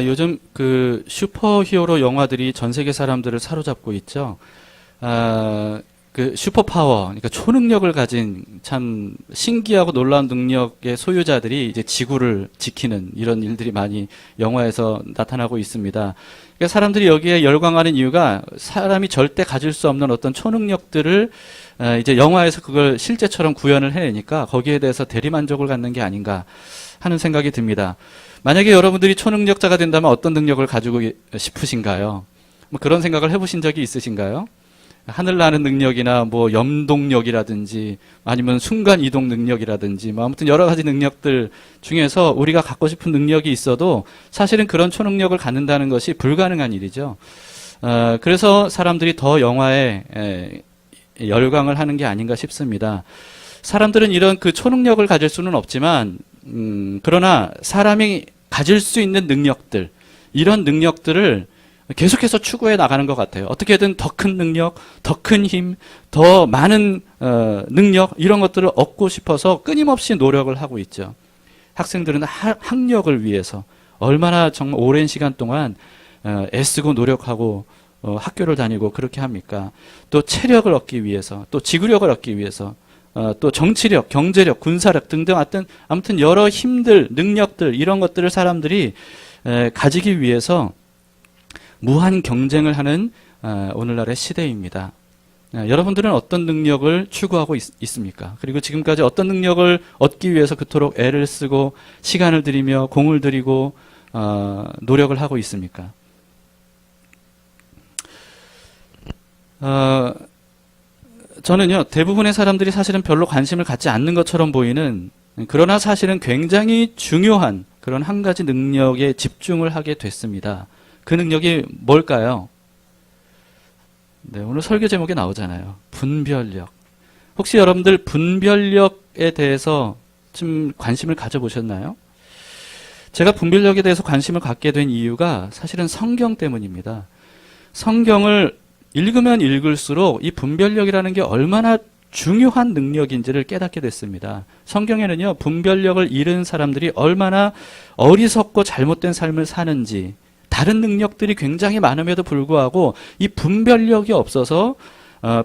요즘 그 슈퍼히어로 영화들이 전 세계 사람들을 사로잡고 있죠. 그 슈퍼파워, 그러니까 초능력을 가진 참 신기하고 놀라운 능력의 소유자들이 이제 지구를 지키는 이런 일들이 많이 영화에서 나타나고 있습니다. 그러니까 사람들이 여기에 열광하는 이유가 사람이 절대 가질 수 없는 어떤 초능력들을 이제 영화에서 그걸 실제처럼 구현을 해내니까 거기에 대해서 대리만족을 갖는 게 아닌가 하는 생각이 듭니다. 만약에 여러분들이 초능력자가 된다면 어떤 능력을 가지고 싶으신가요? 뭐 그런 생각을 해보신 적이 있으신가요? 하늘 나는 능력이나 뭐 염동력이라든지 아니면 순간 이동 능력이라든지 뭐 아무튼 여러 가지 능력들 중에서 우리가 갖고 싶은 능력이 있어도 사실은 그런 초능력을 갖는다는 것이 불가능한 일이죠. 그래서 사람들이 더 영화에 열광을 하는 게 아닌가 싶습니다. 사람들은 이런 그 초능력을 가질 수는 없지만 그러나 사람이 가질 수 있는 능력들, 이런 능력들을 계속해서 추구해 나가는 것 같아요. 어떻게든 더 큰 능력, 더 큰 힘, 더 많은 능력 이런 것들을 얻고 싶어서 끊임없이 노력을 하고 있죠. 학생들은 학력을 위해서 얼마나 정말 오랜 시간 동안 애쓰고 노력하고 학교를 다니고 그렇게 합니까? 또 체력을 얻기 위해서, 또 지구력을 얻기 위해서, 또 정치력, 경제력, 군사력 등등 아무튼 여러 힘들, 능력들 이런 것들을 사람들이 가지기 위해서 무한 경쟁을 하는 오늘날의 시대입니다. 여러분들은 어떤 능력을 추구하고 있습니까? 그리고 지금까지 어떤 능력을 얻기 위해서 그토록 애를 쓰고 시간을 들이며 공을 들이고 노력을 하고 있습니까? 저는요, 대부분의 사람들이 사실은 별로 관심을 갖지 않는 것처럼 보이는, 그러나 사실은 굉장히 중요한 그런 한 가지 능력에 집중을 하게 됐습니다. 그 능력이 뭘까요? 네, 오늘 설교 제목에 나오잖아요. 분별력. 혹시 여러분들 분별력에 대해서 좀 관심을 가져보셨나요? 제가 분별력에 대해서 관심을 갖게 된 이유가 사실은 성경 때문입니다. 성경을 읽으면 읽을수록 이 분별력이라는 게 얼마나 중요한 능력인지를 깨닫게 됐습니다. 성경에는요, 분별력을 잃은 사람들이 얼마나 어리석고 잘못된 삶을 사는지, 다른 능력들이 굉장히 많음에도 불구하고 이 분별력이 없어서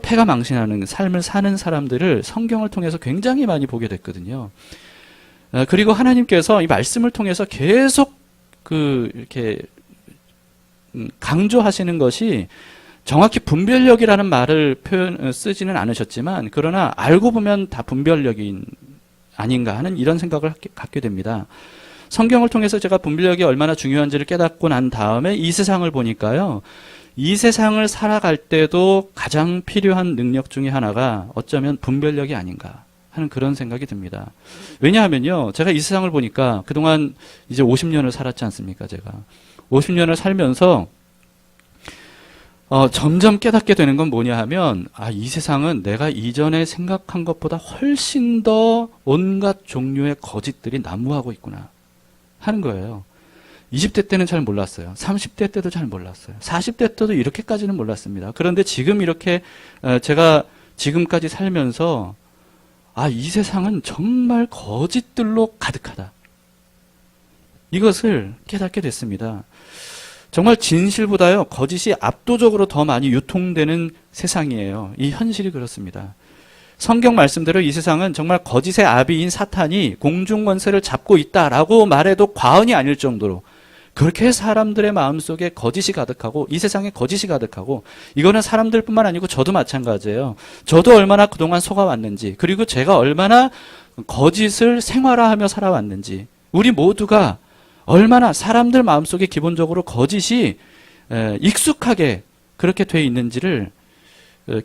패가 망신하는 삶을 사는 사람들을 성경을 통해서 굉장히 많이 보게 됐거든요. 그리고 하나님께서 이 말씀을 통해서 계속 이렇게 강조하시는 것이 정확히 분별력이라는 말을 쓰지는 않으셨지만 그러나 알고 보면 다 분별력이 아닌가 하는 이런 생각을 갖게 됩니다. 성경을 통해서 제가 분별력이 얼마나 중요한지를 깨닫고 난 다음에 이 세상을 보니까요. 이 세상을 살아갈 때도 가장 필요한 능력 중에 하나가 어쩌면 분별력이 아닌가 하는 그런 생각이 듭니다. 왜냐하면요. 제가 이 세상을 보니까 그동안 이제 50년을 살았지 않습니까? 제가 50년을 살면서 점점 깨닫게 되는 건 뭐냐 하면 이 세상은 내가 이전에 생각한 것보다 훨씬 더 온갖 종류의 거짓들이 난무하고 있구나 하는 거예요. 20대 때는 잘 몰랐어요. 30대 때도 잘 몰랐어요. 40대 때도 이렇게까지는 몰랐습니다. 그런데 지금 이렇게 제가 지금까지 살면서 이 세상은 정말 거짓들로 가득하다. 이것을 깨닫게 됐습니다. 정말 진실보다요, 거짓이 압도적으로 더 많이 유통되는 세상이에요. 이 현실이 그렇습니다. 성경 말씀대로 이 세상은 정말 거짓의 아비인 사탄이 공중권세를 잡고 있다라고 말해도 과언이 아닐 정도로 그렇게 사람들의 마음속에 거짓이 가득하고 이 세상에 거짓이 가득하고 이거는 사람들뿐만 아니고 저도 마찬가지예요. 저도 얼마나 그동안 속아왔는지 그리고 제가 얼마나 거짓을 생활화하며 살아왔는지 우리 모두가 얼마나 사람들 마음속에 기본적으로 거짓이 익숙하게 그렇게 돼 있는지를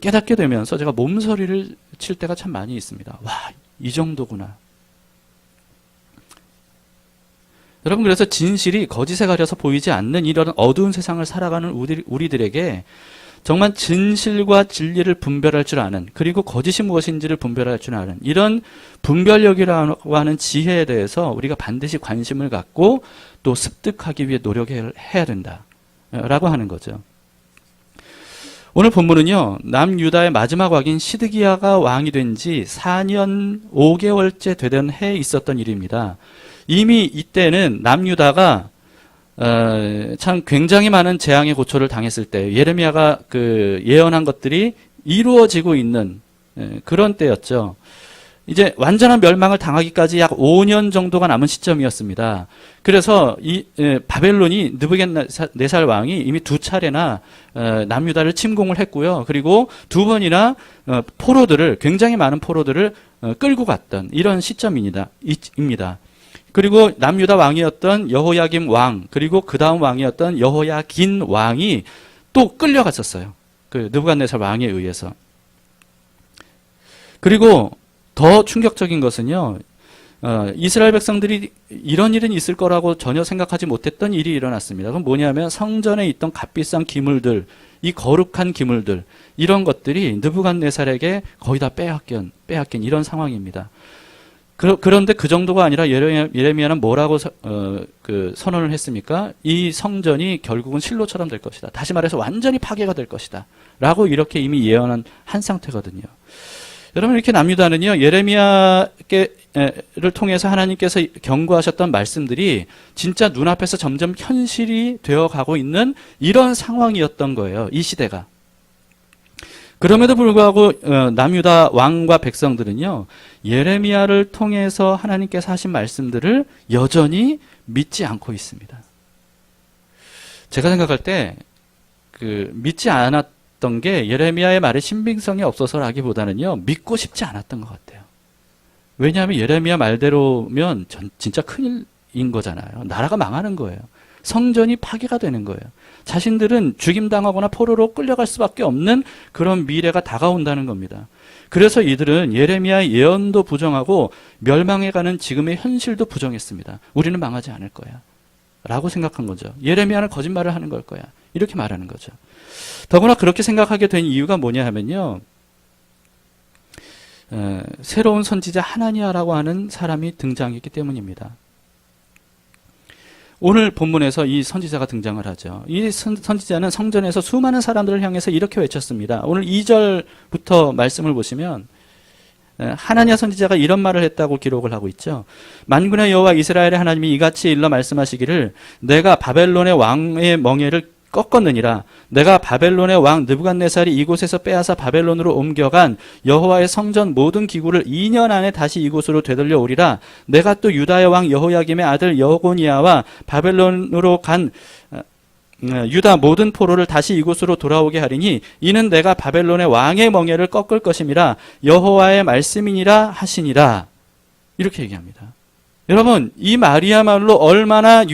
깨닫게 되면서 제가 몸서리를 칠 때가 참 많이 있습니다. 와, 이 정도구나. 여러분, 그래서 진실이 거짓에 가려서 보이지 않는 이런 어두운 세상을 살아가는 우리들에게 정말 진실과 진리를 분별할 줄 아는, 그리고 거짓이 무엇인지를 분별할 줄 아는 이런 분별력이라고 하는 지혜에 대해서 우리가 반드시 관심을 갖고 또 습득하기 위해 노력해야 된다라고 하는 거죠. 오늘 본문은요, 남유다의 마지막 왕인 시드기야가 왕이 된 지 4년 5개월째 되던 해에 있었던 일입니다. 이미 이때는 남유다가 참 굉장히 많은 재앙의 고초를 당했을 때 예레미야가 그 예언한 것들이 이루어지고 있는 그런 때였죠. 이제 완전한 멸망을 당하기까지 약 5년 정도가 남은 시점이었습니다. 그래서 이 바벨론이 느부갓네살 왕이 이미 두 차례나 남유다를 침공을 했고요. 그리고 두 번이나 포로들을 굉장히 많은 포로들을 끌고 갔던 이런 시점입니다. 그리고 남유다 왕이었던 여호야김 왕 그리고 그 다음 왕이었던 여호야긴 왕이 또 끌려갔었어요. 그 느부갓네살 왕에 의해서. 그리고 더 충격적인 것은요, 이스라엘 백성들이 이런 일은 있을 거라고 전혀 생각하지 못했던 일이 일어났습니다. 그건 뭐냐면 성전에 있던 값비싼 기물들, 이 거룩한 기물들, 이런 것들이 느부갓네살에게 거의 다 빼앗긴 이런 상황입니다. 그런데 그 정도가 아니라 예레미야는 뭐라고 선언을 했습니까? 이 성전이 결국은 실로처럼 될 것이다. 다시 말해서 완전히 파괴가 될 것이다. 라고 이렇게 이미 예언한 한 상태거든요. 여러분 이렇게 남유다는요 예레미야를 통해서 하나님께서 경고하셨던 말씀들이 진짜 눈앞에서 점점 현실이 되어가고 있는 이런 상황이었던 거예요. 이 시대가. 그럼에도 불구하고 남유다 왕과 백성들은요 예레미야를 통해서 하나님께서 하신 말씀들을 여전히 믿지 않고 있습니다. 제가 생각할 때 믿지 않았던 게 예레미야의 말에 신빙성이 없어서라기보다는요 믿고 싶지 않았던 것 같아요. 왜냐하면 예레미야 말대로면 진짜 큰일인 거잖아요. 나라가 망하는 거예요. 성전이 파괴가 되는 거예요. 자신들은 죽임당하거나 포로로 끌려갈 수밖에 없는 그런 미래가 다가온다는 겁니다. 그래서 이들은 예레미야의 예언도 부정하고 멸망해가는 지금의 현실도 부정했습니다. 우리는 망하지 않을 거야 라고 생각한 거죠. 예레미야는 거짓말을 하는 걸 거야 이렇게 말하는 거죠. 더구나 그렇게 생각하게 된 이유가 뭐냐 하면요, 새로운 선지자 하나니아라고 하는 사람이 등장했기 때문입니다. 오늘 본문에서 이 선지자가 등장을 하죠. 이 선지자는 성전에서 수많은 사람들을 향해서 이렇게 외쳤습니다. 오늘 2절부터 말씀을 보시면 하나니아 선지자가 이런 말을 했다고 기록을 하고 있죠. 만군의 여호와 이스라엘의 하나님이 이같이 일러 말씀하시기를 내가 바벨론의 왕의 멍에를 꺾었느니라. 내가 바벨론의 왕 느부갓네살이 이곳에서 빼앗아 바벨론으로 옮겨간 여호와의 성전 모든 기구를 2년 안에 다시 이곳으로 되돌려 오리라. 내가 또 유다의 왕 여호야김의 아들 여고니아와 바벨론으로 간 유다 모든 포로를 다시 이곳으로 돌아오게 하리니 이는 내가 바벨론의 왕의 멍에를 꺾을 것임이라. 여호와의 말씀이니라 하시니라. 이렇게 얘기합니다. 여러분 이 말이야말로 얼마나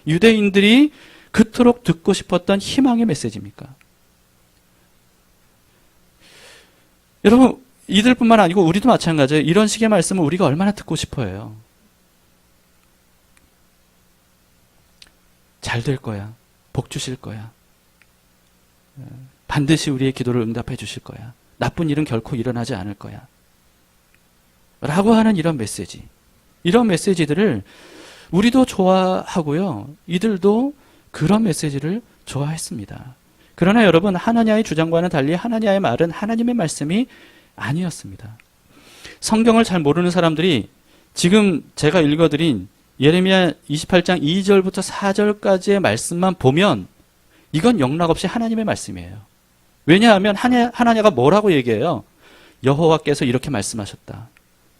유대인들이 그토록 듣고 싶었던 희망의 메시지입니까? 여러분 이들뿐만 아니고 우리도 마찬가지예요. 이런 식의 말씀을 우리가 얼마나 듣고 싶어해요. 잘 될 거야. 복 주실 거야. 반드시 우리의 기도를 응답해 주실 거야. 나쁜 일은 결코 일어나지 않을 거야. 라고 하는 이런 메시지. 이런 메시지들을 우리도 좋아하고요. 이들도 그런 메시지를 좋아했습니다. 그러나 여러분 하나니아의 주장과는 달리 하나니아의 말은 하나님의 말씀이 아니었습니다. 성경을 잘 모르는 사람들이 지금 제가 읽어드린 예레미야 28장 2절부터 4절까지의 말씀만 보면 이건 영락없이 하나님의 말씀이에요. 왜냐하면 하나니아가 뭐라고 얘기해요? 여호와께서 이렇게 말씀하셨다.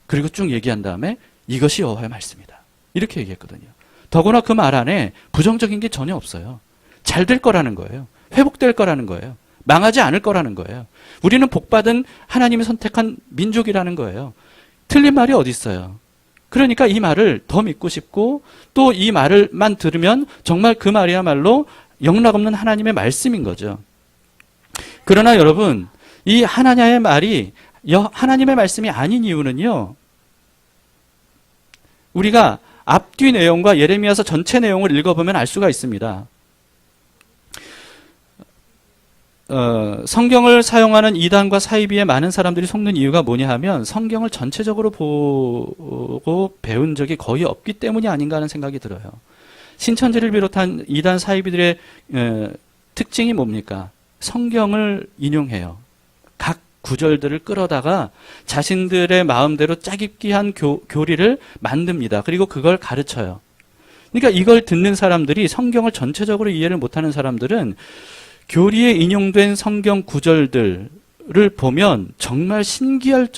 그리고 쭉 얘기한 다음에 이것이 여호와의 말씀이다. 이렇게 얘기했거든요. 더구나 그 말 안에 부정적인 게 전혀 없어요. 잘 될 거라는 거예요. 회복될 거라는 거예요. 망하지 않을 거라는 거예요. 우리는 복받은 하나님이 선택한 민족이라는 거예요. 틀린 말이 어디 있어요. 그러니까 이 말을 더 믿고 싶고 또 이 말을만 들으면 정말 그 말이야말로 영락없는 하나님의 말씀인 거죠. 그러나 여러분 이 하나님의 말이 하나님의 말씀이 아닌 이유는요. 우리가 앞뒤 내용과 예레미야서 전체 내용을 읽어보면 알 수가 있습니다. 성경을 사용하는 이단과 사이비의 많은 사람들이 속는 이유가 뭐냐 하면 성경을 전체적으로 보고 배운 적이 거의 없기 때문이 아닌가 하는 생각이 들어요. 신천지를 비롯한 이단 사이비들의 특징이 뭡니까? 성경을 인용해요. 각 구절들을 끌어다가 자신들의 마음대로 짜깁기한 교리를 만듭니다. 그리고 그걸 가르쳐요. 그러니까 이걸 듣는 사람들이, 성경을 전체적으로 이해를 못하는 사람들은 교리에 인용된 성경 구절들을 보면 정말 신기할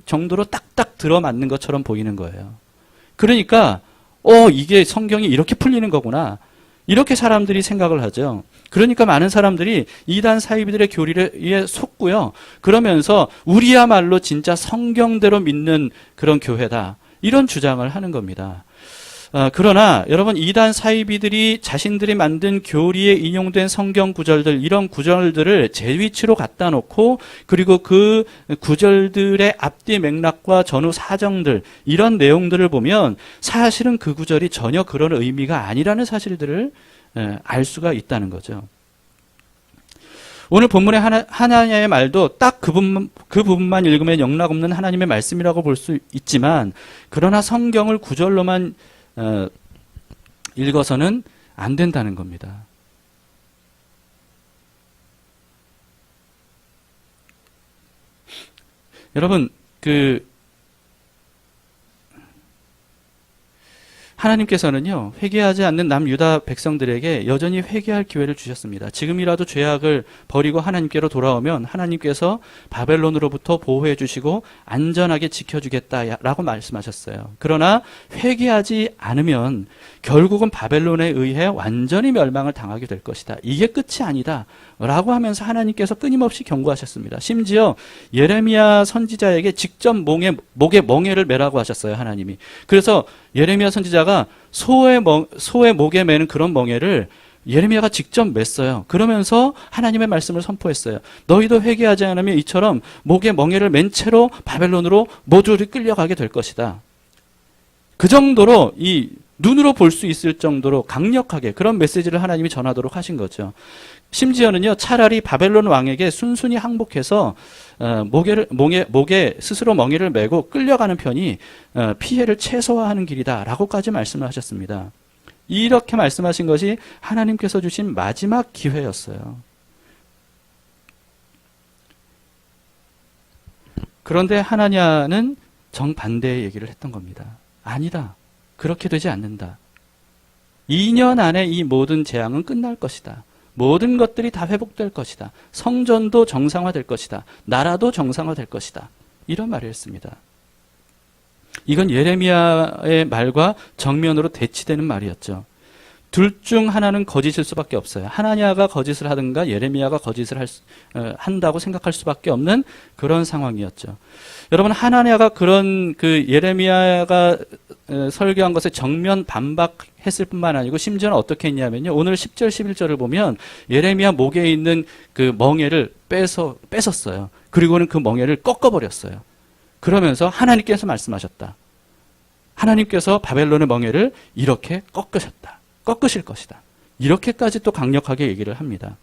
정도로 딱딱 들어맞는 것처럼 보이는 거예요. 그러니까 이게 성경이 이렇게 풀리는 거구나, 이렇게 사람들이 생각을 하죠. 그러니까 많은 사람들이 이단 사이비들의 교리에 속고요, 그러면서 우리야말로 진짜 성경대로 믿는 그런 교회다, 이런 주장을 하는 겁니다. 그러나 여러분, 이단 사이비들이 자신들이 만든 교리에 인용된 성경 구절들, 이런 구절들을 제 위치로 갖다 놓고, 그리고 그 구절들의 앞뒤 맥락과 전후 사정들, 이런 내용들을 보면 사실은 그 구절이 전혀 그런 의미가 아니라는 사실들을 알 수가 있다는 거죠. 오늘 본문의 하나냐의 말도 딱 그 부분만 읽으면 영락없는 하나님의 말씀이라고 볼 수 있지만, 그러나 성경을 구절로만 읽어서는 안 된다는 겁니다. 여러분, 하나님께서는요, 회개하지 않는 남유다 백성들에게 여전히 회개할 기회를 주셨습니다. 지금이라도 죄악을 버리고 하나님께로 돌아오면 하나님께서 바벨론으로부터 보호해 주시고 안전하게 지켜주겠다라고 말씀하셨어요. 그러나 회개하지 않으면 결국은 바벨론에 의해 완전히 멸망을 당하게 될 것이다, 이게 끝이 아니다 라고 하면서 하나님께서 끊임없이 경고하셨습니다. 심지어 예레미야 선지자에게 직접 목에 멍에를 매라고 하셨어요, 하나님이. 그래서 예레미야 선지자가 소의 목에 매는 그런 멍에를 예레미야가 직접 맸어요. 그러면서 하나님의 말씀을 선포했어요. 너희도 회개하지 않으면 이처럼 목에 멍에를 맨 채로 바벨론으로 모두를 끌려가게 될 것이다. 그 정도로, 이 눈으로 볼 수 있을 정도로 강력하게 그런 메시지를 하나님이 전하도록 하신 거죠. 심지어는요, 차라리 바벨론 왕에게 순순히 항복해서 목에 스스로 멍에를 메고 끌려가는 편이 피해를 최소화하는 길이다라고까지 말씀을 하셨습니다. 이렇게 말씀하신 것이 하나님께서 주신 마지막 기회였어요. 그런데 하나냐는 정반대의 얘기를 했던 겁니다. 아니다, 그렇게 되지 않는다. 2년 안에 이 모든 재앙은 끝날 것이다. 모든 것들이 다 회복될 것이다. 성전도 정상화될 것이다. 나라도 정상화될 것이다. 이런 말을 했습니다. 이건 예레미야의 말과 정면으로 대치되는 말이었죠. 둘 중 하나는 거짓일 수밖에 없어요. 하나냐가 거짓을 하든가 예레미야가 거짓을 한다고 생각할 수밖에 없는 그런 상황이었죠. 여러분, 하나냐가 그런 예레미야가 설교한 것에 정면 반박했을 뿐만 아니고 심지어는 어떻게 했냐면요, 오늘 10절 11절을 보면 예레미야 목에 있는 그 멍에를 뺏었어요. 그리고는 그 멍에를 꺾어버렸어요. 그러면서 하나님께서 말씀하셨다. 하나님께서 바벨론의 멍에를 이렇게 꺾으실 것이다. 이렇게까지 또 강력하게 얘기를 합니다.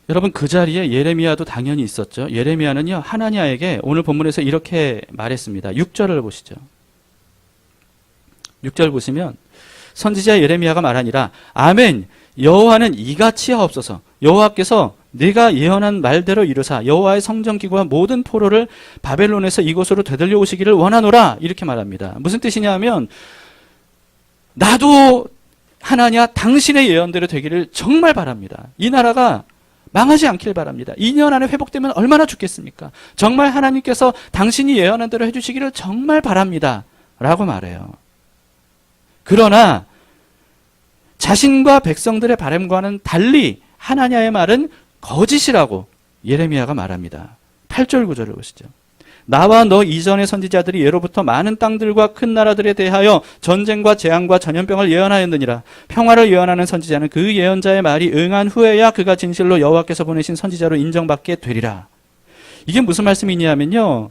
여러분, 그 자리에 예레미야도 당연히 있었죠. 예레미야는요, 하나냐에게 오늘 본문에서 이렇게 말했습니다. 6절을 보시죠. 6절 보시면 선지자 예레미야가 말하니라, 아멘, 여호와는 이같이 하옵소서. 여호와께서 네가 예언한 말대로 이루사 여호와의 성전기구와 모든 포로를 바벨론에서 이곳으로 되돌려 오시기를 원하노라. 이렇게 말합니다. 무슨 뜻이냐 하면, 나도 하나냐 당신의 예언대로 되기를 정말 바랍니다. 이 나라가 망하지 않길 바랍니다. 2년 안에 회복되면 얼마나 좋겠습니까? 정말 하나님께서 당신이 예언한 대로 해주시기를 정말 바랍니다. 라고 말해요. 그러나 자신과 백성들의 바람과는 달리 하나냐의 말은 거짓이라고 예레미야가 말합니다. 8절 9절을 보시죠. 나와 너 이전의 선지자들이 예로부터 많은 땅들과 큰 나라들에 대하여 전쟁과 재앙과 전염병을 예언하였느니라. 평화를 예언하는 선지자는 그 예언자의 말이 응한 후에야 그가 진실로 여호와께서 보내신 선지자로 인정받게 되리라. 이게 무슨 말씀이냐면요,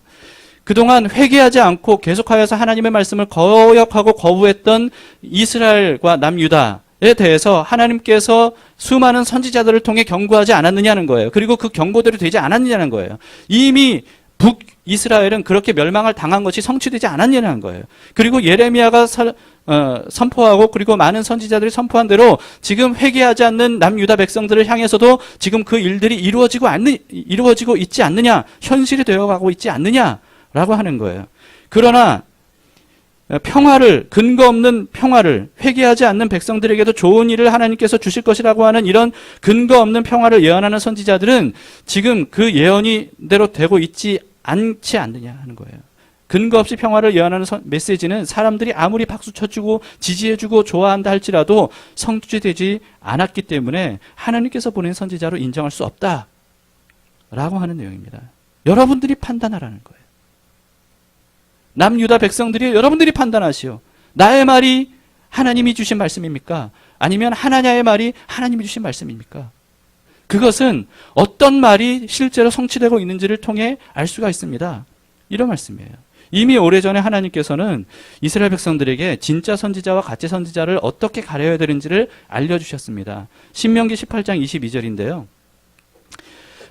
그동안 회개하지 않고 계속하여서 하나님의 말씀을 거역하고 거부했던 이스라엘과 남유다에 대해서 하나님께서 수많은 선지자들을 통해 경고하지 않았느냐는 거예요. 그리고 그 경고대로 되지 않았느냐는 거예요. 이미 북이스라엘은 그렇게 멸망을 당한 것이 성취되지 않았냐는 거예요. 그리고 예레미야가 선포하고 그리고 많은 선지자들이 선포한 대로 지금 회개하지 않는 남유다 백성들을 향해서도 지금 그 일들이 이루어지고 있지 않느냐, 현실이 되어가고 있지 않느냐라고 하는 거예요. 그러나 평화를, 근거 없는 평화를, 회개하지 않는 백성들에게도 좋은 일을 하나님께서 주실 것이라고 하는 이런 근거 없는 평화를 예언하는 선지자들은 지금 그 예언이대로 되고 있지 않지 않느냐 하는 거예요. 근거 없이 평화를 예언하는 메시지는 사람들이 아무리 박수 쳐주고 지지해주고 좋아한다 할지라도 성취되지 않았기 때문에 하나님께서 보낸 선지자로 인정할 수 없다라고 하는 내용입니다. 여러분들이 판단하라는 거예요. 남유다 백성들이 여러분들이 판단하시오. 나의 말이 하나님이 주신 말씀입니까? 아니면 하나냐의 말이 하나님이 주신 말씀입니까? 그것은 어떤 말이 실제로 성취되고 있는지를 통해 알 수가 있습니다. 이런 말씀이에요. 이미 오래전에 하나님께서는 이스라엘 백성들에게 진짜 선지자와 가짜 선지자를 어떻게 가려야 되는지를 알려주셨습니다. 신명기 18장 22절인데요.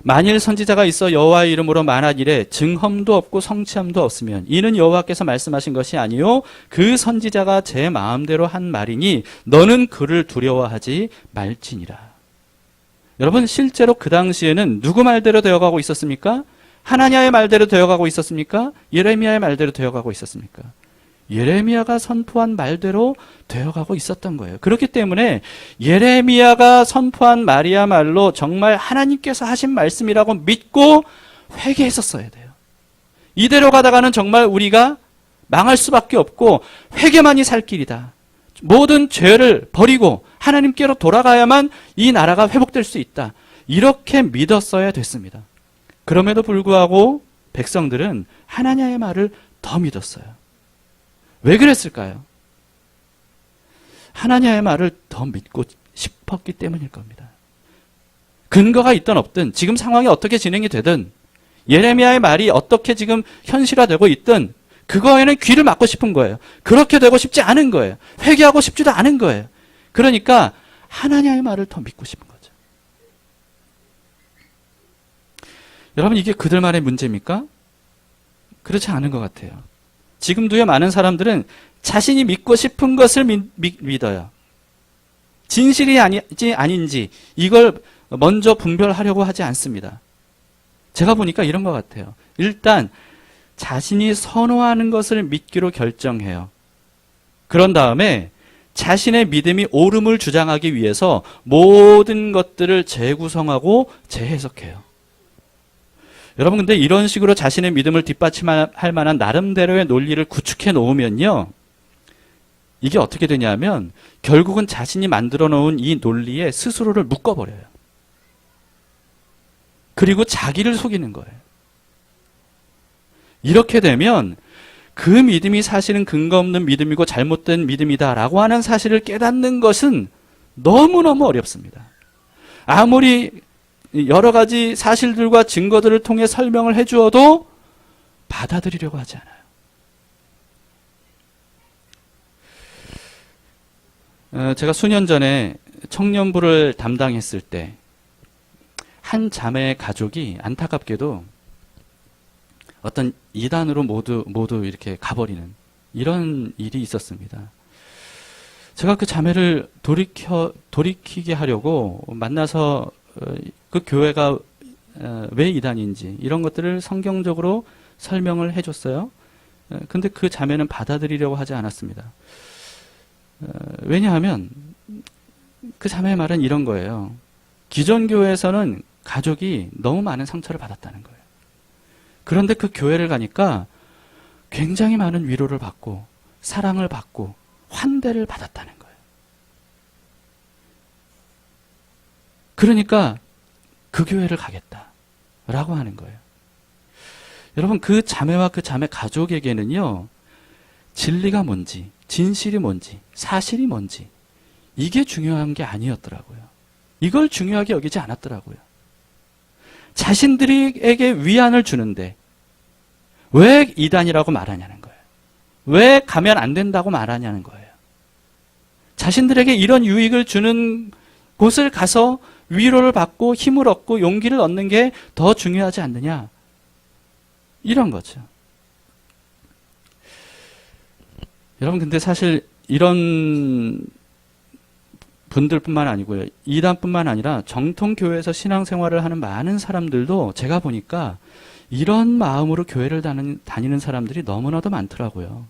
만일 선지자가 있어 여호와의 이름으로 말한 일에 증험도 없고 성취함도 없으면 이는 여호와께서 말씀하신 것이 아니요 그 선지자가 제 마음대로 한 말이니 너는 그를 두려워하지 말지니라. 여러분 실제로 그 당시에는 누구 말대로 되어가고 있었습니까? 하나냐의 말대로 되어가고 있었습니까? 예레미야의 말대로 되어가고 있었습니까? 예레미야가 선포한 말대로 되어가고 있었던 거예요. 그렇기 때문에 예레미야가 선포한 말이야말로 정말 하나님께서 하신 말씀이라고 믿고 회개했었어야 돼요. 이대로 가다가는 정말 우리가 망할 수밖에 없고 회개만이 살 길이다. 모든 죄를 버리고 하나님께로 돌아가야만 이 나라가 회복될 수 있다. 이렇게 믿었어야 됐습니다. 그럼에도 불구하고 백성들은 하나냐의 말을 더 믿었어요. 왜 그랬을까요? 하나냐의 말을 더 믿고 싶었기 때문일 겁니다. 근거가 있든 없든 지금 상황이 어떻게 진행이 되든 예레미야의 말이 어떻게 지금 현실화되고 있든 그거에는 귀를 막고 싶은 거예요. 그렇게 되고 싶지 않은 거예요. 회개하고 싶지도 않은 거예요. 그러니까 하나냐의 말을 더 믿고 싶은 거죠. 여러분 이게 그들만의 문제입니까? 그렇지 않은 것 같아요. 지금도요 많은 사람들은 자신이 믿고 싶은 것을 믿어요. 진실이 아닌지 이걸 먼저 분별하려고 하지 않습니다. 제가 보니까 이런 것 같아요. 일단 자신이 선호하는 것을 믿기로 결정해요. 그런 다음에 자신의 믿음이 옳음을 주장하기 위해서 모든 것들을 재구성하고 재해석해요. 여러분 근데 이런 식으로 자신의 믿음을 뒷받침할 만한 나름대로의 논리를 구축해 놓으면요. 이게 어떻게 되냐면 결국은 자신이 만들어 놓은 이 논리에 스스로를 묶어버려요. 그리고 자기를 속이는 거예요. 이렇게 되면 그 믿음이 사실은 근거 없는 믿음이고 잘못된 믿음이다라고 하는 사실을 깨닫는 것은 너무너무 어렵습니다. 아무리 여러 가지 사실들과 증거들을 통해 설명을 해주어도 받아들이려고 하지 않아요. 제가 수년 전에 청년부를 담당했을 때 한 자매의 가족이 안타깝게도 어떤 이단으로 모두 이렇게 가버리는 이런 일이 있었습니다. 제가 그 자매를 돌이키게 하려고 만나서 그 교회가 왜 이단인지 이런 것들을 성경적으로 설명을 해줬어요. 근데 그 자매는 받아들이려고 하지 않았습니다. 왜냐하면 그 자매의 말은 이런 거예요. 기존 교회에서는 가족이 너무 많은 상처를 받았다는 거예요. 그런데 그 교회를 가니까 굉장히 많은 위로를 받고 사랑을 받고 환대를 받았다는 거예요. 그러니까 그 교회를 가겠다라고 하는 거예요. 여러분 그 자매와 그 자매 가족에게는요. 진리가 뭔지, 진실이 뭔지, 사실이 뭔지 이게 중요한 게 아니었더라고요. 이걸 중요하게 여기지 않았더라고요. 자신들에게 위안을 주는데 왜 이단이라고 말하냐는 거예요. 왜 가면 안 된다고 말하냐는 거예요. 자신들에게 이런 유익을 주는 곳을 가서 위로를 받고 힘을 얻고 용기를 얻는 게 더 중요하지 않느냐. 이런 거죠. 여러분 근데 사실 이런 분들뿐만 아니고요. 이단뿐만 아니라 정통교회에서 신앙생활을 하는 많은 사람들도 제가 보니까 이런 마음으로 교회를 다니는 사람들이 너무나도 많더라고요.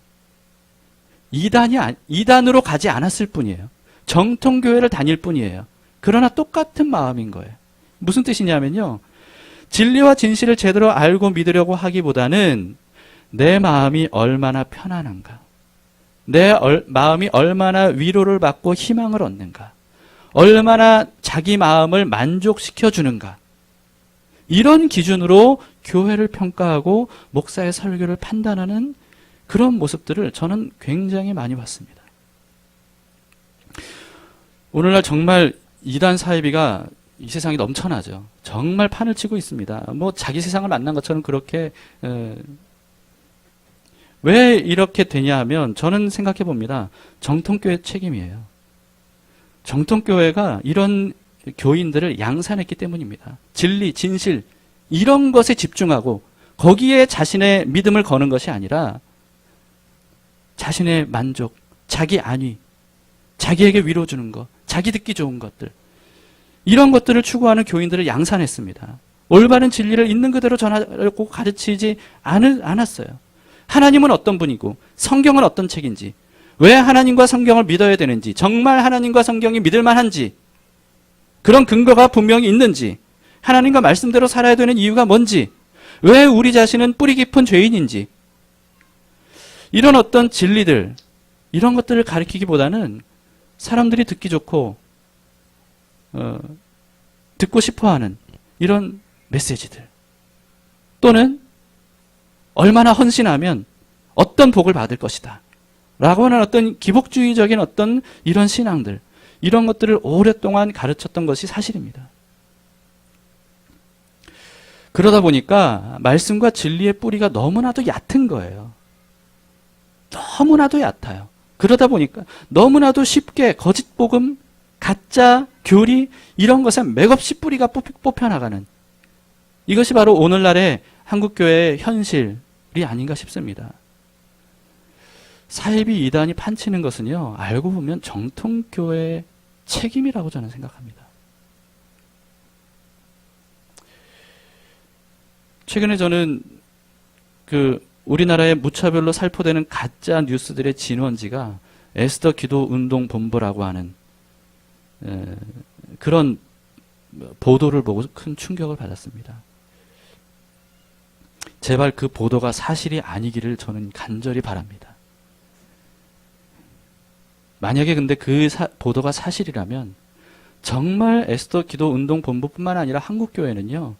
이단으로 가지 않았을 뿐이에요. 정통교회를 다닐 뿐이에요. 그러나 똑같은 마음인 거예요. 무슨 뜻이냐면요. 진리와 진실을 제대로 알고 믿으려고 하기보다는 내 마음이 얼마나 편안한가, 내 마음이 얼마나 위로를 받고 희망을 얻는가, 얼마나 자기 마음을 만족시켜 주는가, 이런 기준으로 교회를 평가하고 목사의 설교를 판단하는 그런 모습들을 저는 굉장히 많이 봤습니다. 오늘날 정말 이단 사이비가 이 세상에 넘쳐나죠. 정말 판을 치고 있습니다. 뭐 자기 세상을 만난 것처럼 그렇게 왜 이렇게 되냐 하면 저는 생각해 봅니다. 정통교회 책임이에요. 정통교회가 이런 교인들을 양산했기 때문입니다. 진리, 진실 이런 것에 집중하고 거기에 자신의 믿음을 거는 것이 아니라 자신의 만족, 자기 안위, 자기에게 위로 주는 것, 자기 듣기 좋은 것들, 이런 것들을 추구하는 교인들을 양산했습니다. 올바른 진리를 있는 그대로 전하고 가르치지 않았어요. 하나님은 어떤 분이고 성경은 어떤 책인지, 왜 하나님과 성경을 믿어야 되는지, 정말 하나님과 성경이 믿을 만한지, 그런 근거가 분명히 있는지, 하나님과 말씀대로 살아야 되는 이유가 뭔지, 왜 우리 자신은 뿌리 깊은 죄인인지, 이런 어떤 진리들, 이런 것들을 가르치기보다는 사람들이 듣기 좋고 듣고 싶어하는 이런 메시지들, 또는 얼마나 헌신하면 어떤 복을 받을 것이다 라고 하는 어떤 기복주의적인 어떤 이런 신앙들, 이런 것들을 오랫동안 가르쳤던 것이 사실입니다. 그러다 보니까 말씀과 진리의 뿌리가 너무나도 얕은 거예요. 너무나도 얕아요. 그러다 보니까 너무나도 쉽게 거짓 복음, 가짜 교리, 이런 것에 맥없이 뿌리가 뽑혀나가는, 이것이 바로 오늘날의 한국교회의 현실이 아닌가 싶습니다. 사이비 이단이 판치는 것은요, 알고 보면 정통교회의 책임이라고 저는 생각합니다. 최근에 저는 우리나라의 무차별로 살포되는 가짜 뉴스들의 진원지가 에스더 기도운동본부라고 하는 그런 보도를 보고 큰 충격을 받았습니다. 제발 그 보도가 사실이 아니기를 저는 간절히 바랍니다. 만약에 근데 그 보도가 사실이라면 정말 에스더 기도운동본부뿐만 아니라 한국교회는요,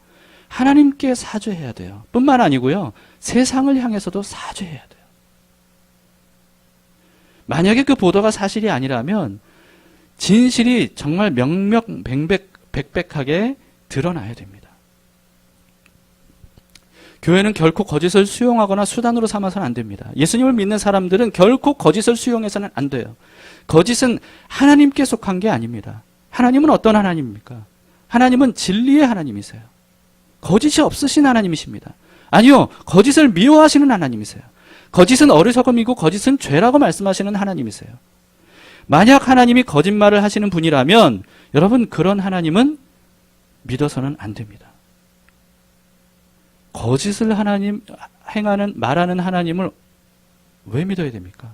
하나님께 사죄해야 돼요. 뿐만 아니고요, 세상을 향해서도 사죄해야 돼요. 만약에 그 보도가 사실이 아니라면 진실이 정말 명명백백하게 드러나야 됩니다. 교회는 결코 거짓을 수용하거나 수단으로 삼아서는 안 됩니다. 예수님을 믿는 사람들은 결코 거짓을 수용해서는 안 돼요. 거짓은 하나님께 속한 게 아닙니다. 하나님은 어떤 하나님입니까? 하나님은 진리의 하나님이세요. 거짓이 없으신 하나님이십니다. 아니요, 거짓을 미워하시는 하나님이세요. 거짓은 어리석음이고 거짓은 죄라고 말씀하시는 하나님이세요. 만약 하나님이 거짓말을 하시는 분이라면 여러분, 그런 하나님은 믿어서는 안 됩니다. 거짓을 말하는 하나님을 왜 믿어야 됩니까?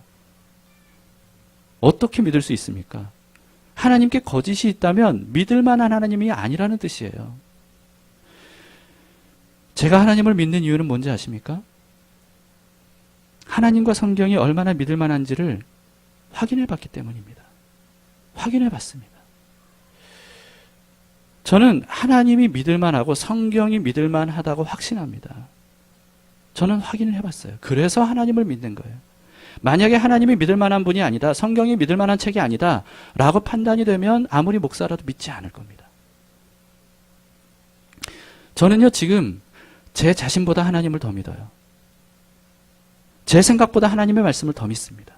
어떻게 믿을 수 있습니까? 하나님께 거짓이 있다면 믿을 만한 하나님이 아니라는 뜻이에요. 제가 하나님을 믿는 이유는 뭔지 아십니까? 하나님과 성경이 얼마나 믿을 만한지를 확인해 봤기 때문입니다. 확인해 봤습니다. 저는 하나님이 믿을 만하고 성경이 믿을 만하다고 확신합니다. 저는 확인을 해봤어요. 그래서 하나님을 믿는 거예요. 만약에 하나님이 믿을 만한 분이 아니다, 성경이 믿을 만한 책이 아니다 라고 판단이 되면 아무리 목사라도 믿지 않을 겁니다. 저는요, 지금 제 자신보다 하나님을 더 믿어요. 제 생각보다 하나님의 말씀을 더 믿습니다.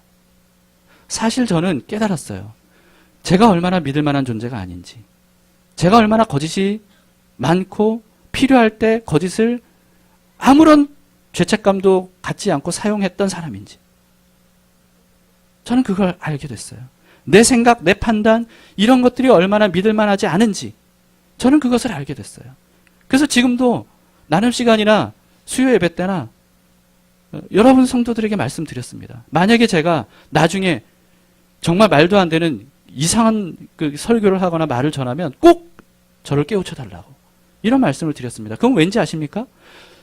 사실 저는 깨달았어요. 제가 얼마나 믿을 만한 존재가 아닌지, 제가 얼마나 거짓이 많고 필요할 때 거짓을 아무런 죄책감도 갖지 않고 사용했던 사람인지, 저는 그걸 알게 됐어요. 내 생각, 내 판단, 이런 것들이 얼마나 믿을 만하지 않은지 저는 그것을 알게 됐어요. 그래서 지금도 나눔 시간이나 수요 예배 때나 여러분 성도들에게 말씀드렸습니다. 만약에 제가 나중에 정말 말도 안 되는 이상한 그 설교를 하거나 말을 전하면 꼭 저를 깨우쳐 달라고 이런 말씀을 드렸습니다. 그럼 왠지 아십니까?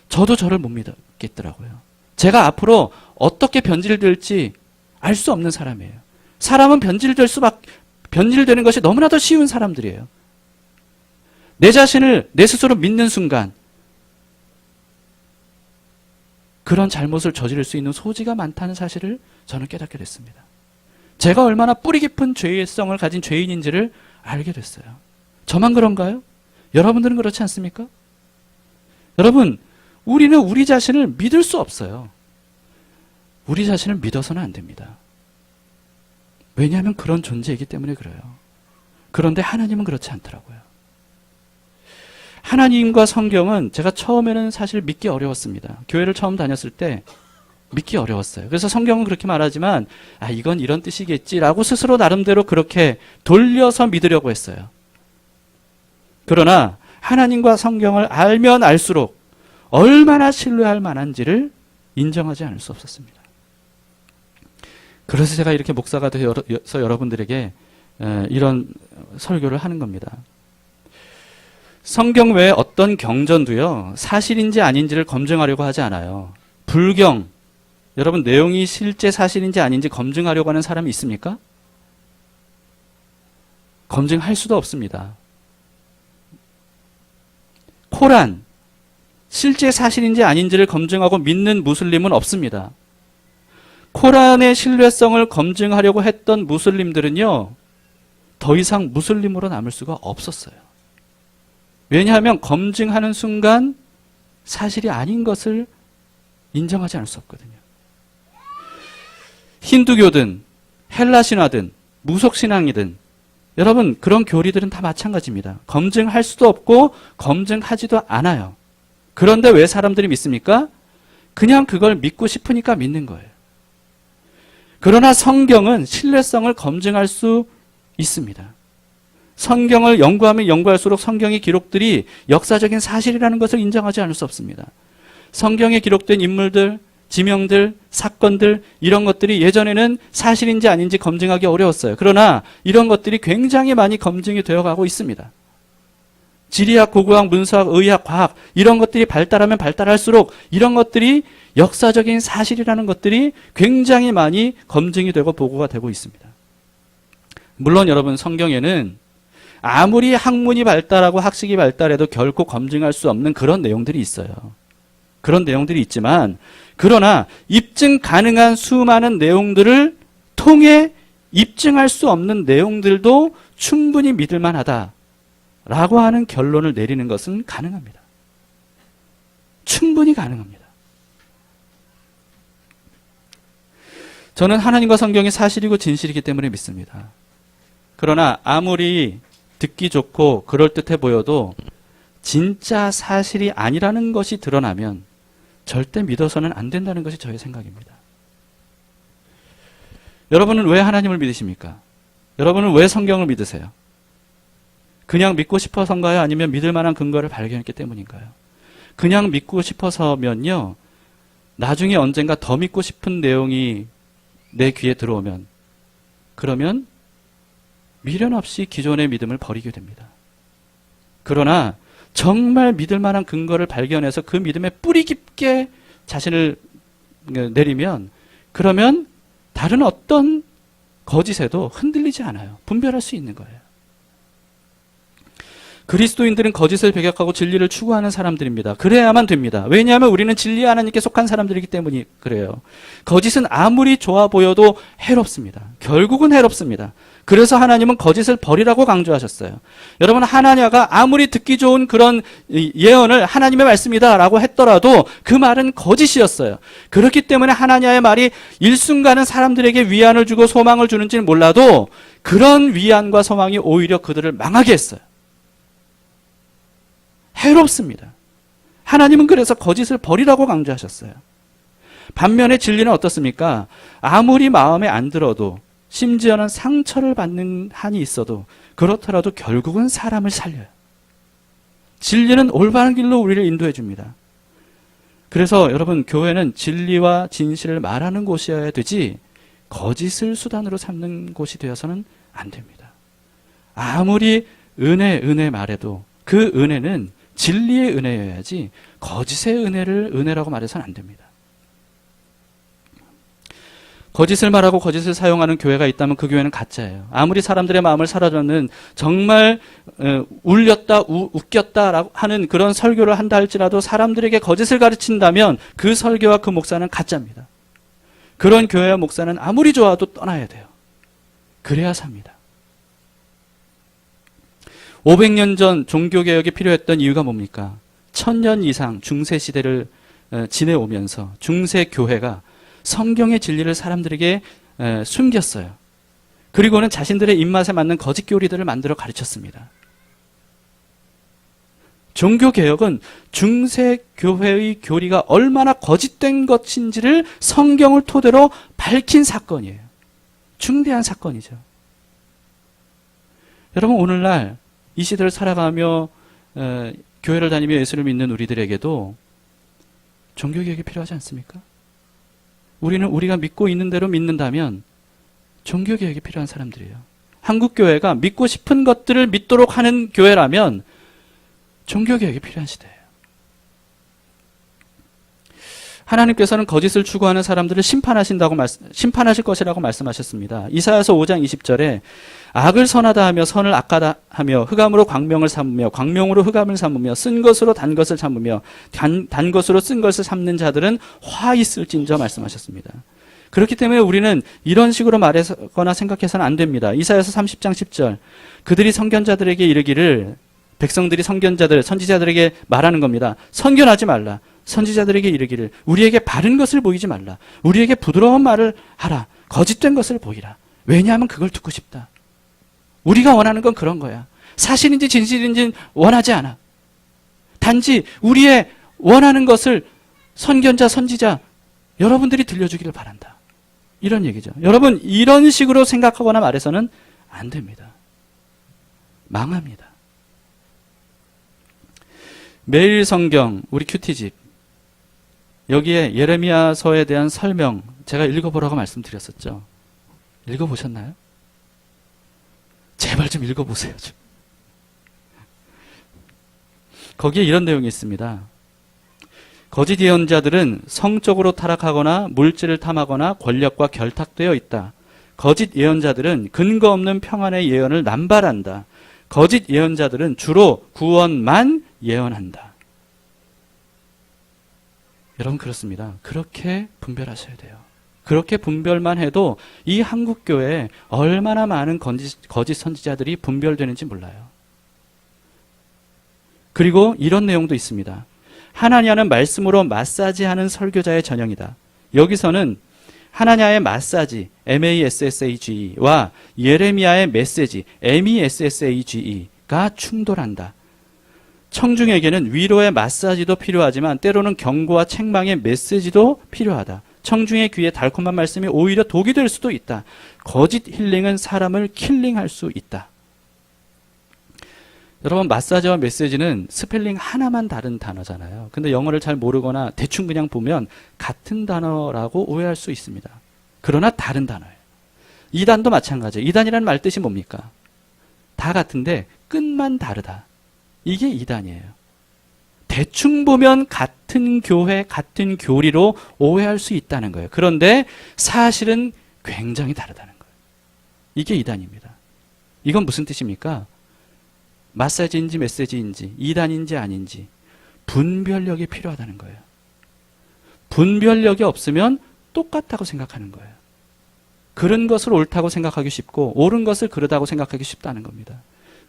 저도 저를 못 믿겠더라고요. 제가 앞으로 어떻게 변질될지 알 수 없는 사람이에요. 사람은 변질되는 것이 너무나도 쉬운 사람들이에요. 내 자신을 내 스스로 믿는 순간 그런 잘못을 저지를 수 있는 소지가 많다는 사실을 저는 깨닫게 됐습니다. 제가 얼마나 뿌리 깊은 죄성을 가진 죄인인지를 알게 됐어요. 저만 그런가요? 여러분들은 그렇지 않습니까? 여러분, 우리는 우리 자신을 믿을 수 없어요. 우리 자신을 믿어서는 안 됩니다. 왜냐하면 그런 존재이기 때문에 그래요. 그런데 하나님은 그렇지 않더라고요. 하나님과 성경은 제가 처음에는 사실 믿기 어려웠습니다. 교회를 처음 다녔을 때 믿기 어려웠어요. 그래서 성경은 그렇게 말하지만 이건 이런 뜻이겠지라고 스스로 나름대로 그렇게 돌려서 믿으려고 했어요. 그러나 하나님과 성경을 알면 알수록 얼마나 신뢰할 만한지를 인정하지 않을 수 없었습니다. 그래서 제가 이렇게 목사가 되어서 여러분들에게 이런 설교를 하는 겁니다. 성경 외에 어떤 경전도요, 사실인지 아닌지를 검증하려고 하지 않아요. 불경, 여러분 내용이 실제 사실인지 아닌지 검증하려고 하는 사람이 있습니까? 검증할 수도 없습니다. 코란, 실제 사실인지 아닌지를 검증하고 믿는 무슬림은 없습니다. 코란의 신뢰성을 검증하려고 했던 무슬림들은요, 더 이상 무슬림으로 남을 수가 없었어요. 왜냐하면 검증하는 순간 사실이 아닌 것을 인정하지 않을 수 없거든요. 힌두교든 헬라신화든 무속신앙이든 여러분 그런 교리들은 다 마찬가지입니다. 검증할 수도 없고 검증하지도 않아요. 그런데 왜 사람들이 믿습니까? 그냥 그걸 믿고 싶으니까 믿는 거예요. 그러나 성경은 신뢰성을 검증할 수 있습니다. 성경을 연구하면 연구할수록 성경의 기록들이 역사적인 사실이라는 것을 인정하지 않을 수 없습니다. 성경에 기록된 인물들, 지명들, 사건들 이런 것들이 예전에는 사실인지 아닌지 검증하기 어려웠어요. 그러나 이런 것들이 굉장히 많이 검증이 되어가고 있습니다. 지리학, 고고학, 문서학, 의학, 과학 이런 것들이 발달하면 발달할수록 이런 것들이 역사적인 사실이라는 것들이 굉장히 많이 검증이 되고 보고가 되고 있습니다. 물론 여러분 성경에는 아무리 학문이 발달하고 학식이 발달해도 결코 검증할 수 없는 그런 내용들이 있어요. 그런 내용들이 있지만 그러나 입증 가능한 수많은 내용들을 통해 입증할 수 없는 내용들도 충분히 믿을 만하다라고 하는 결론을 내리는 것은 가능합니다. 충분히 가능합니다. 저는 하나님과 성경이 사실이고 진실이기 때문에 믿습니다. 그러나 아무리 듣기 좋고 그럴듯해 보여도 진짜 사실이 아니라는 것이 드러나면 절대 믿어서는 안 된다는 것이 저의 생각입니다. 여러분은 왜 하나님을 믿으십니까? 여러분은 왜 성경을 믿으세요? 그냥 믿고 싶어서인가요? 아니면 믿을 만한 근거를 발견했기 때문인가요? 그냥 믿고 싶어서면요, 나중에 언젠가 더 믿고 싶은 내용이 내 귀에 들어오면 그러면 미련 없이 기존의 믿음을 버리게 됩니다. 그러나 정말 믿을 만한 근거를 발견해서 그 믿음에 뿌리 깊게 자신을 내리면 그러면 다른 어떤 거짓에도 흔들리지 않아요. 분별할 수 있는 거예요. 그리스도인들은 거짓을 배격하고 진리를 추구하는 사람들입니다. 그래야만 됩니다. 왜냐하면 우리는 진리 하나님께 속한 사람들이기 때문이 그래요. 거짓은 아무리 좋아 보여도 해롭습니다. 결국은 해롭습니다. 그래서 하나님은 거짓을 버리라고 강조하셨어요. 여러분, 하나냐가 아무리 듣기 좋은 그런 예언을 하나님의 말씀이다라고 했더라도 그 말은 거짓이었어요. 그렇기 때문에 하나냐의 말이 일순간은 사람들에게 위안을 주고 소망을 주는지는 몰라도 그런 위안과 소망이 오히려 그들을 망하게 했어요. 해롭습니다. 하나님은 그래서 거짓을 버리라고 강조하셨어요. 반면에 진리는 어떻습니까? 아무리 마음에 안 들어도 심지어는 상처를 받는 한이 있어도 그렇더라도 결국은 사람을 살려요. 진리는 올바른 길로 우리를 인도해 줍니다. 그래서 여러분, 교회는 진리와 진실을 말하는 곳이어야 되지 거짓을 수단으로 삼는 곳이 되어서는 안 됩니다. 아무리 은혜 말해도 그 은혜는 진리의 은혜여야지 거짓의 은혜를 은혜라고 말해서는 안 됩니다. 거짓을 말하고 거짓을 사용하는 교회가 있다면 그 교회는 가짜예요. 아무리 사람들의 마음을 사로잡는 정말 울렸다 웃겼다 하는 그런 설교를 한다 할지라도 사람들에게 거짓을 가르친다면 그 설교와 그 목사는 가짜입니다. 그런 교회와 목사는 아무리 좋아도 떠나야 돼요. 그래야 삽니다. 500년 전 종교개혁이 필요했던 이유가 뭡니까? 1000년 이상 중세시대를 지내오면서 중세교회가 성경의 진리를 사람들에게 숨겼어요. 그리고는 자신들의 입맛에 맞는 거짓 교리들을 만들어 가르쳤습니다. 종교개혁은 중세교회의 교리가 얼마나 거짓된 것인지를 성경을 토대로 밝힌 사건이에요. 중대한 사건이죠. 여러분, 오늘날 이 시대를 살아가며 교회를 다니며 예수를 믿는 우리들에게도 종교개혁이 필요하지 않습니까? 우리는 우리가 믿고 있는 대로 믿는다면 종교개혁이 필요한 사람들이에요. 한국교회가 믿고 싶은 것들을 믿도록 하는 교회라면 종교개혁이 필요한 시대예요. 하나님께서는 거짓을 추구하는 사람들을 심판하실 것이라고 말씀하셨습니다. 이사야서 5장 20절에 악을 선하다 하며 선을 악하다 하며 흑암으로 광명을 삼으며 광명으로 흑암을 삼으며 쓴 것으로 단 것을 삼으며 단 것으로 쓴 것을 삼는 자들은 화 있을진저 말씀하셨습니다. 그렇기 때문에 우리는 이런 식으로 말하거나 생각해서는 안 됩니다. 이사야서 30장 10절 그들이 선견자들에게 이르기를 백성들이 선지자들에게 말하는 겁니다. 선견하지 말라. 선지자들에게 이르기를 우리에게 바른 것을 보이지 말라. 우리에게 부드러운 말을 하라. 거짓된 것을 보이라. 왜냐하면 그걸 듣고 싶다. 우리가 원하는 건 그런 거야. 사실인지 진실인지 원하지 않아. 단지 우리의 원하는 것을 선견자, 선지자 여러분들이 들려주기를 바란다. 이런 얘기죠. 여러분, 이런 식으로 생각하거나 말해서는 안 됩니다. 망합니다. 매일 성경, 우리 큐티집 여기에 예레미야서에 대한 설명 제가 읽어보라고 말씀드렸었죠. 읽어보셨나요? 제발 좀 읽어보세요. 좀. 거기에 이런 내용이 있습니다. 거짓 예언자들은 성적으로 타락하거나 물질을 탐하거나 권력과 결탁되어 있다. 거짓 예언자들은 근거 없는 평안의 예언을 남발한다. 거짓 예언자들은 주로 구원만 예언한다. 여러분, 그렇습니다. 그렇게 분별하셔야 돼요. 그렇게 분별만 해도 이 한국교회에 얼마나 많은 거짓 선지자들이 분별되는지 몰라요. 그리고 이런 내용도 있습니다. 하나냐는 말씀으로 마사지하는 설교자의 전형이다. 여기서는 하나냐의 마사지, MASSAGE와 예레미야의 메시지, MESSAGE가 충돌한다. 청중에게는 위로의 마사지도 필요하지만 때로는 경고와 책망의 메시지도 필요하다. 청중의 귀에 달콤한 말씀이 오히려 독이 될 수도 있다. 거짓 힐링은 사람을 킬링할 수 있다. 여러분, 마사지와 메시지는 스펠링 하나만 다른 단어잖아요. 근데 영어를 잘 모르거나 대충 그냥 보면 같은 단어라고 오해할 수 있습니다. 그러나 다른 단어예요. 이단도 마찬가지예요. 이단이라는 말 뜻이 뭡니까? 다 같은데 끝만 다르다. 이게 이단이에요. 대충 보면 같은 교회, 같은 교리로 오해할 수 있다는 거예요. 그런데 사실은 굉장히 다르다는 거예요. 이게 이단입니다. 이건 무슨 뜻입니까? 마사지인지 메시지인지 이단인지 아닌지 분별력이 필요하다는 거예요. 분별력이 없으면 똑같다고 생각하는 거예요. 그런 것을 옳다고 생각하기 쉽고 옳은 것을 그르다고 생각하기 쉽다는 겁니다.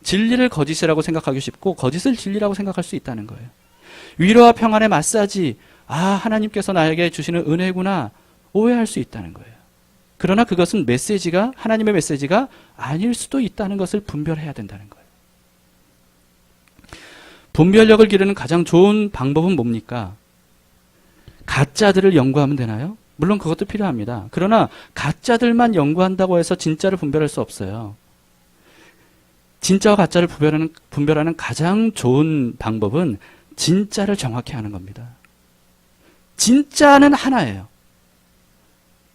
진리를 거짓이라고 생각하기 쉽고 거짓을 진리라고 생각할 수 있다는 거예요. 위로와 평안의 마사지, 하나님께서 나에게 주시는 은혜구나 오해할 수 있다는 거예요. 그러나 그것은 메시지가 하나님의 메시지가 아닐 수도 있다는 것을 분별해야 된다는 거예요. 분별력을 기르는 가장 좋은 방법은 뭡니까? 가짜들을 연구하면 되나요? 물론 그것도 필요합니다. 그러나 가짜들만 연구한다고 해서 진짜를 분별할 수 없어요. 진짜와 가짜를 분별하는 가장 좋은 방법은 진짜를 정확히 하는 겁니다. 진짜는 하나예요.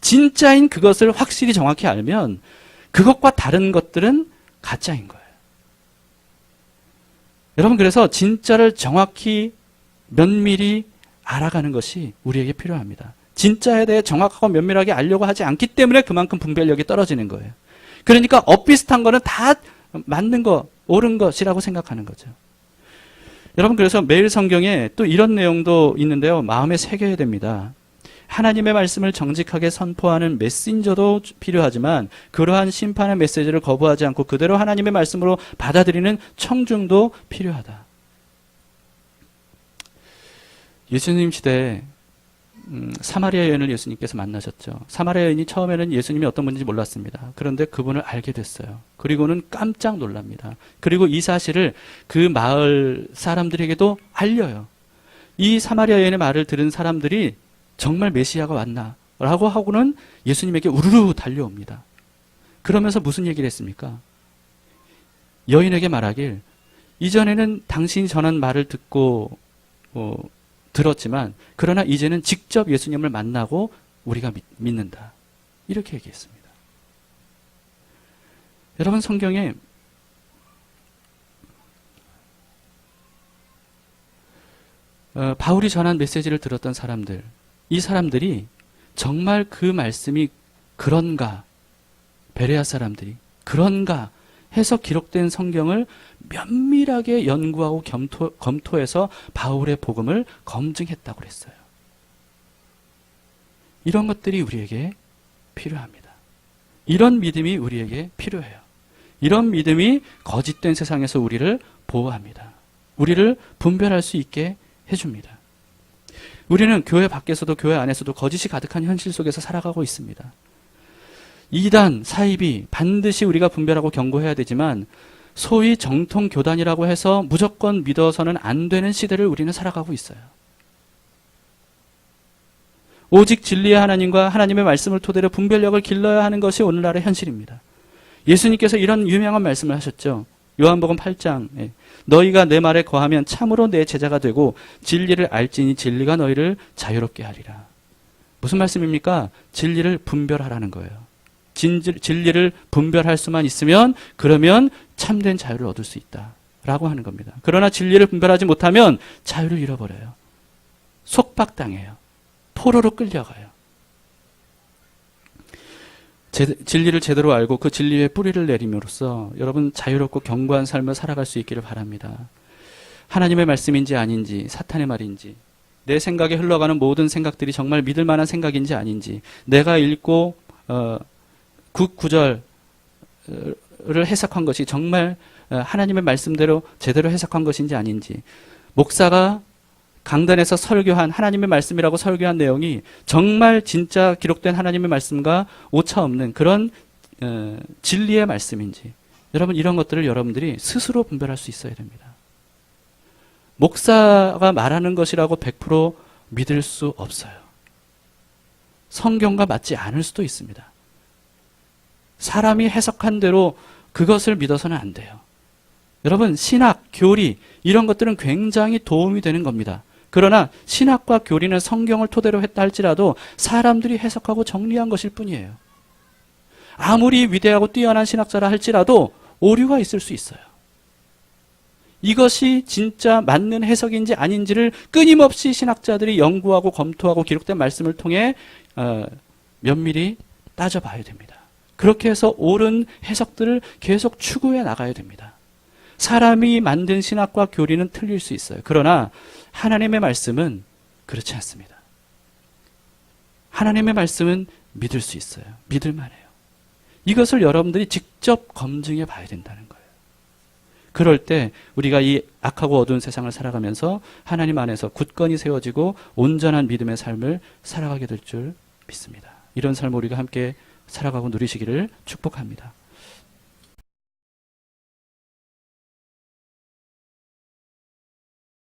진짜인 그것을 확실히 정확히 알면 그것과 다른 것들은 가짜인 거예요. 여러분, 그래서 진짜를 정확히 면밀히 알아가는 것이 우리에게 필요합니다. 진짜에 대해 정확하고 면밀하게 알려고 하지 않기 때문에 그만큼 분별력이 떨어지는 거예요. 그러니까 엇비슷한 거는 다 맞는 거, 옳은 것이라고 생각하는 거죠. 여러분, 그래서 매일 성경에 또 이런 내용도 있는데요. 마음에 새겨야 됩니다. 하나님의 말씀을 정직하게 선포하는 메신저도 필요하지만 그러한 심판의 메시지를 거부하지 않고 그대로 하나님의 말씀으로 받아들이는 청중도 필요하다. 예수님 시대에 사마리아 여인을 예수님께서 만나셨죠. 사마리아 여인이 처음에는 예수님이 어떤 분인지 몰랐습니다. 그런데 그분을 알게 됐어요. 그리고는 깜짝 놀랍니다. 그리고 이 사실을 그 마을 사람들에게도 알려요. 이 사마리아 여인의 말을 들은 사람들이 정말 메시아가 왔나? 라고 하고는 예수님에게 우르르 달려옵니다. 그러면서 무슨 얘기를 했습니까? 여인에게 말하길, 이전에는 당신이 전한 말을 듣고 들었지만 그러나 이제는 직접 예수님을 만나고 우리가 믿는다. 이렇게 얘기했습니다. 여러분, 성경에 바울이 전한 메시지를 들었던 사람들, 이 사람들이 정말 그 말씀이 그런가, 베레아 사람들이 그런가 해서 기록된 성경을 면밀하게 연구하고 검토해서 바울의 복음을 검증했다고 그랬어요. 이런 것들이 우리에게 필요합니다. 이런 믿음이 우리에게 필요해요. 이런 믿음이 거짓된 세상에서 우리를 보호합니다. 우리를 분별할 수 있게 해줍니다. 우리는 교회 밖에서도 교회 안에서도 거짓이 가득한 현실 속에서 살아가고 있습니다. 이단, 사이비 반드시 우리가 분별하고 경고해야 되지만 소위 정통 교단이라고 해서 무조건 믿어서는 안 되는 시대를 우리는 살아가고 있어요. 오직 진리의 하나님과 하나님의 말씀을 토대로 분별력을 길러야 하는 것이 오늘날의 현실입니다. 예수님께서 이런 유명한 말씀을 하셨죠. 요한복음 8장에 너희가 내 말에 거하면 참으로 내 제자가 되고 진리를 알지니 진리가 너희를 자유롭게 하리라. 무슨 말씀입니까? 진리를 분별하라는 거예요. 진리를 분별할 수만 있으면 그러면 참된 자유를 얻을 수 있다라고 하는 겁니다. 그러나 진리를 분별하지 못하면 자유를 잃어버려요. 속박당해요. 포로로 끌려가요. 진리를 제대로 알고 그 진리의 뿌리를 내림으로써 여러분 자유롭고 견고한 삶을 살아갈 수 있기를 바랍니다. 하나님의 말씀인지 아닌지, 사탄의 말인지, 내 생각에 흘러가는 모든 생각들이 정말 믿을 만한 생각인지 아닌지, 내가 읽고 구절을 해석한 것이 정말 하나님의 말씀대로 제대로 해석한 것인지 아닌지, 목사가 강단에서 설교한 하나님의 말씀이라고 설교한 내용이 정말 진짜 기록된 하나님의 말씀과 오차 없는 그런 진리의 말씀인지, 여러분 이런 것들을 여러분들이 스스로 분별할 수 있어야 됩니다. 목사가 말하는 것이라고 100% 믿을 수 없어요. 성경과 맞지 않을 수도 있습니다. 사람이 해석한 대로 그것을 믿어서는 안 돼요. 여러분, 신학, 교리 이런 것들은 굉장히 도움이 되는 겁니다. 그러나 신학과 교리는 성경을 토대로 했다 할지라도 사람들이 해석하고 정리한 것일 뿐이에요. 아무리 위대하고 뛰어난 신학자라 할지라도 오류가 있을 수 있어요. 이것이 진짜 맞는 해석인지 아닌지를 끊임없이 신학자들이 연구하고 검토하고 기록된 말씀을 통해 면밀히 따져봐야 됩니다. 그렇게 해서 옳은 해석들을 계속 추구해 나가야 됩니다. 사람이 만든 신학과 교리는 틀릴 수 있어요. 그러나 하나님의 말씀은 그렇지 않습니다. 하나님의 말씀은 믿을 수 있어요. 믿을 만해요. 이것을 여러분들이 직접 검증해 봐야 된다는 거예요. 그럴 때 우리가 이 악하고 어두운 세상을 살아가면서 하나님 안에서 굳건히 세워지고 온전한 믿음의 삶을 살아가게 될 줄 믿습니다. 이런 삶을 우리가 함께 살아가고 누리시기를 축복합니다.